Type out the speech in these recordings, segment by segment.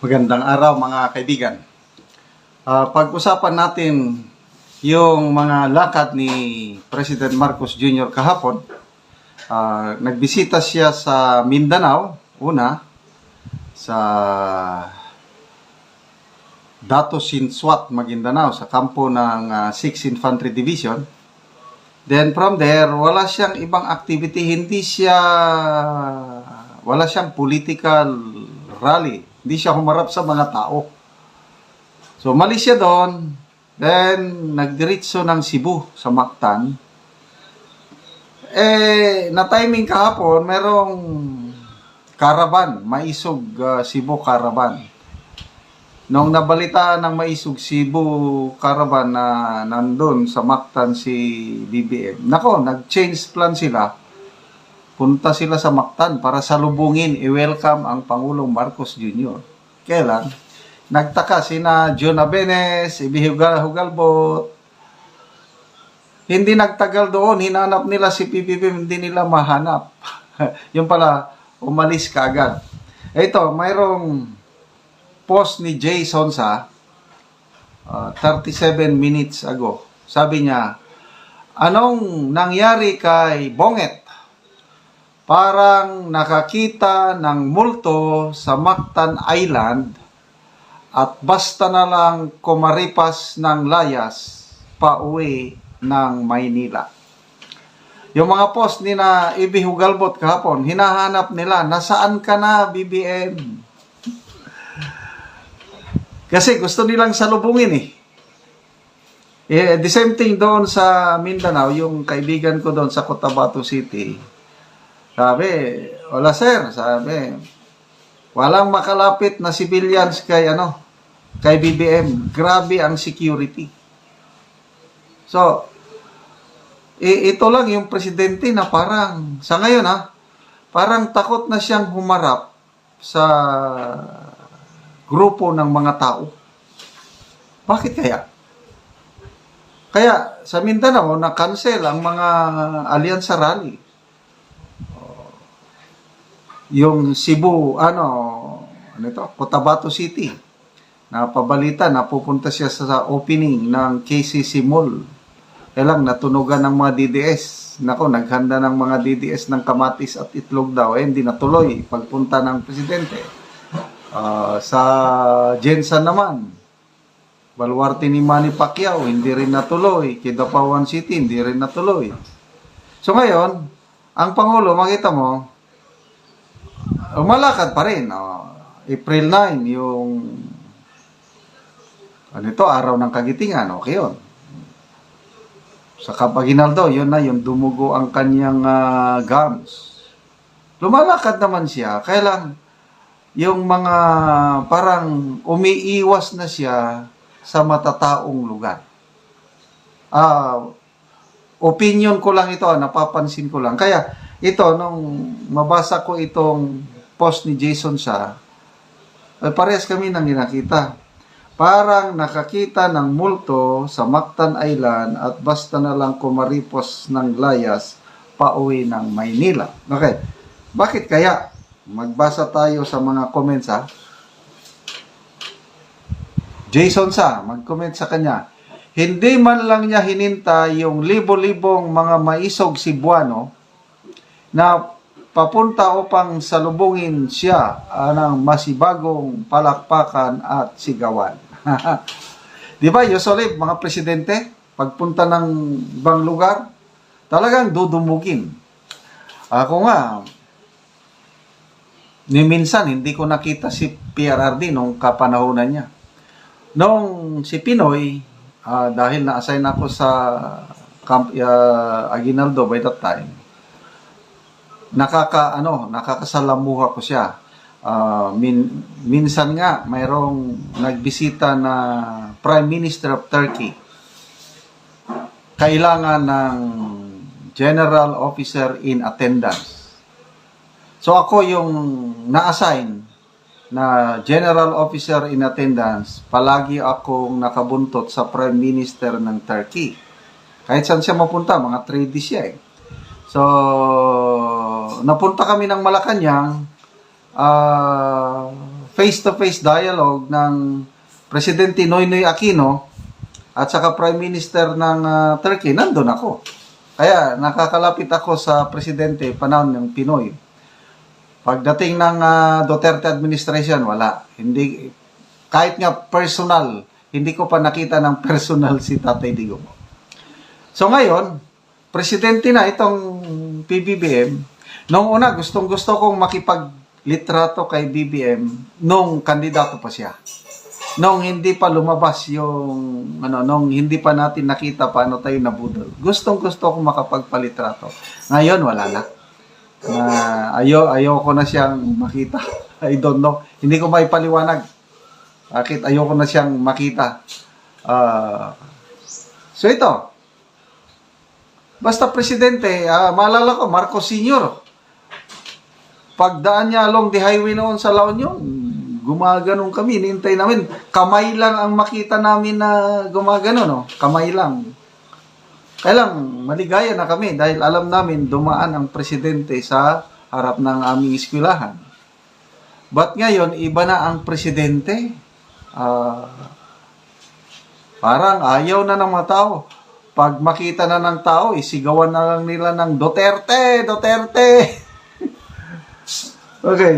Magandang araw mga kaibigan. Pag-usapan natin yung mga lakad ni President Marcos Jr. kahapon. Nagbisita siya sa Mindanao, una, sa Dato Sinsuat, Maguindanao, sa kampo ng 6th Infantry Division. Then from there, wala siyang ibang activity, wala siyang political rally. Hindi siya humarap sa mga tao. So, umalis siya doon. Then, nagdiretso ng Cebu sa Mactan. Na-timing kahapon, merong caravan, Maisog Cebu caravan. Nung nabalita ng Maisog Cebu caravan na nandun sa Mactan si BBM, nag-change plan sila. Punta sila sa Mactan para salubungin, i-welcome ang Pangulong Marcos Jr. Kailan? Nagtaka sina John Abenes, Hugalbot. Hindi nagtagal doon, hinanap nila si PBBM, hindi nila mahanap. Yung pala, umalis kaagad. Ito, mayroong post ni Jay Sonsa, 37 minutes ago. Sabi niya, anong nangyari kay Bonget? Parang nakakita ng multo sa Mactan Island at basta na lang kumaripas ng layas pauwi ng Maynila. Yung mga post ni na Ibi Hugalbot kahapon, hinahanap nila, nasaan ka na BBM? Kasi gusto nilang salubungin the same thing doon sa Mindanao, yung kaibigan ko doon sa Cotabato City. Sabi, wala sir, sabi, walang makalapit na civilians kay BBM. Grabe ang security. So, ito lang yung presidente na parang, sa ngayon parang takot na siyang humarap sa grupo ng mga tao. Bakit kaya? Kaya sa Mindanao, na-cancel ang mga alyansa rally. Yung Cebu, Cotabato City, napabalita na pupunta siya sa opening ng KCC Mall. Kailang natunugan ng mga DDS. Naghanda ng mga DDS ng kamatis at itlog daw. Hindi natuloy pagpunta ng presidente. Sa Jensen naman, Baluarte ni Manny Pacquiao, hindi rin natuloy. Kidapawan City, hindi rin natuloy. So ngayon, ang Pangulo, makita mo, umalakad pa rin. April 9, yung araw ng kagitingan, okay yun. Sa Capaginaldo, yun na, yung dumugo ang kanyang gums. Lumalakad naman siya, kaya lang, yung mga parang umiiwas na siya sa matataong lugar. Opinion ko lang ito, napapansin ko lang. Kaya, ito, nung mabasa ko itong post ni Jason parehas kami nang nakita. Parang nakakita ng multo sa Mactan Island at basta na lang kumaripos ng layas pauwi ng Maynila. Okay, bakit kaya? Magbasa tayo sa mga comments Jason mag-comment sa kanya. Hindi man lang niya hinintay yung libo-libong mga maisog Cebuano na papunta upang salubungin siya ng masibagong palakpakan at sigawan. Di ba, usually, mga presidente, pagpunta ng ibang lugar, talagang dudumugin. Ako nga, minsan, hindi ko nakita si PRRD nung kapanahonan niya. Nung si Pinoy, dahil na-assign ako sa Camp Aguinaldo by that time, nakakasalamuha ko siya. Minsan nga mayroong nagbisita na Prime Minister of Turkey. Kailangan ng general officer in attendance. So ako yung na-assign na general officer in attendance, palagi akong nakabuntot sa Prime Minister ng Turkey. Kahit saan siya mapunta, mga 3D siya So, napunta kami ng Malacanang, face-to-face dialogue ng Presidente Noynoy Aquino at saka Prime Minister ng Turkey, nandun ako. Kaya nakakalapit ako sa Presidente panahon ng Pinoy. Pagdating ng Duterte administration, wala. Hindi, kahit nga personal, hindi ko pa nakita ng personal si Tatay Digong. So ngayon, Presidente na itong PBBM. Noong una, gustong-gusto kong makipaglitrato kay BBM nung kandidato pa siya. Nung hindi pa lumabas yung, nung hindi pa natin nakita paano tayo nabudol. Gustong-gusto kong makapagpalitrato. Ngayon, wala na. Ayoko na siyang makita. I don't know. Hindi ko maipaliwanag. Bakit ayoko na siyang makita. So ito. Basta Presidente, maalala ko, Marcos Sr. Pagdaan niya along the highway noon sa La Union, gumaganon kami, nintay namin. Kamay lang ang makita namin na gumaganon, no? Kamay lang. Kaya lang, maligaya na kami dahil alam namin dumaan ang Presidente sa harap ng aming eskwelahan. But ngayon, iba na ang Presidente. Parang ayaw na ng mga tao. Pag makita na ng tao, isigawan na lang nila ng Duterte, Duterte. Okay,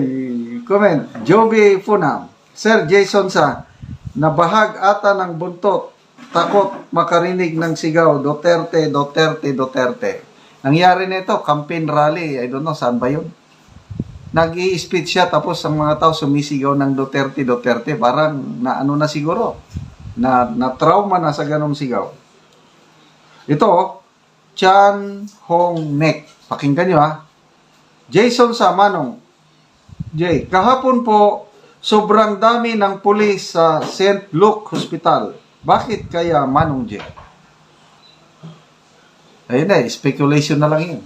comment. Joby Funam. Sir Jason sa nabahag ata ng buntot. Takot makarinig ng sigaw. Duterte, Duterte, Duterte. Nangyari nito, campaign rally. I don't know, saan ba yun? Nag-i-speech siya tapos ang mga tao sumisigaw ng Duterte, Duterte. Parang naano na siguro. Na-trauma na sa ganong sigaw. Ito, Chan Hong Nek. Pakinggan nyo ha. Jason sa Manong. Jay, kahapon po, sobrang dami ng pulis sa St. Luke Hospital. Bakit kaya Manong Jay? Ayun na, speculation na lang yun.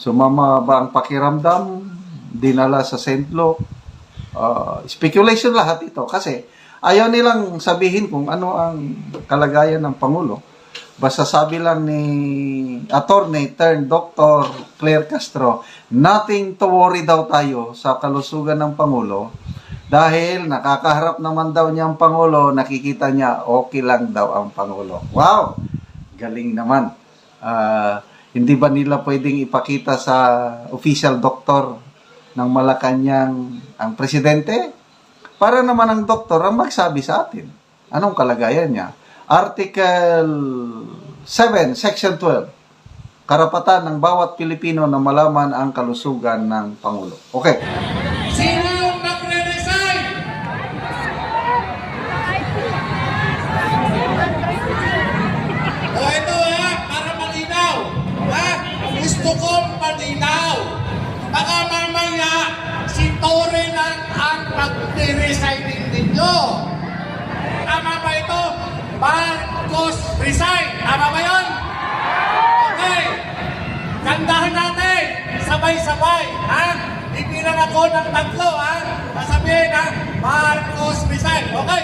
Sumama ba ang pakiramdam? Dinala sa St. Luke? Speculation lahat ito. Kasi ayaw nilang sabihin kung ano ang kalagayan ng Pangulo. Basta sabi lang ni attorney turned Dr. Claire Castro, nothing to worry daw tayo sa kalusugan ng Pangulo dahil nakakaharap naman daw niya ang Pangulo, nakikita niya okay lang daw ang Pangulo. Wow! Galing naman. Hindi ba nila pwedeng ipakita sa official doctor ng Malacanang ang presidente? Para naman ang doktor ang magsabi sa atin. Anong kalagayan niya? Article 7, Section 12. Karapatan ng bawat Pilipino na malaman ang kalusugan ng Pangulo. Okay. Sino yung magre-resign? O ito para malinaw. Gusto kong malinaw. Baka mamaya si Tore lang ang magre-resigning ninyo. Tama ba ito? Marcos resign. Tama ba yun? Okay. Kandahan natin. Sabay-sabay. Ibilang ako ng tatlo. Sasabihin Marcos resign. Okay.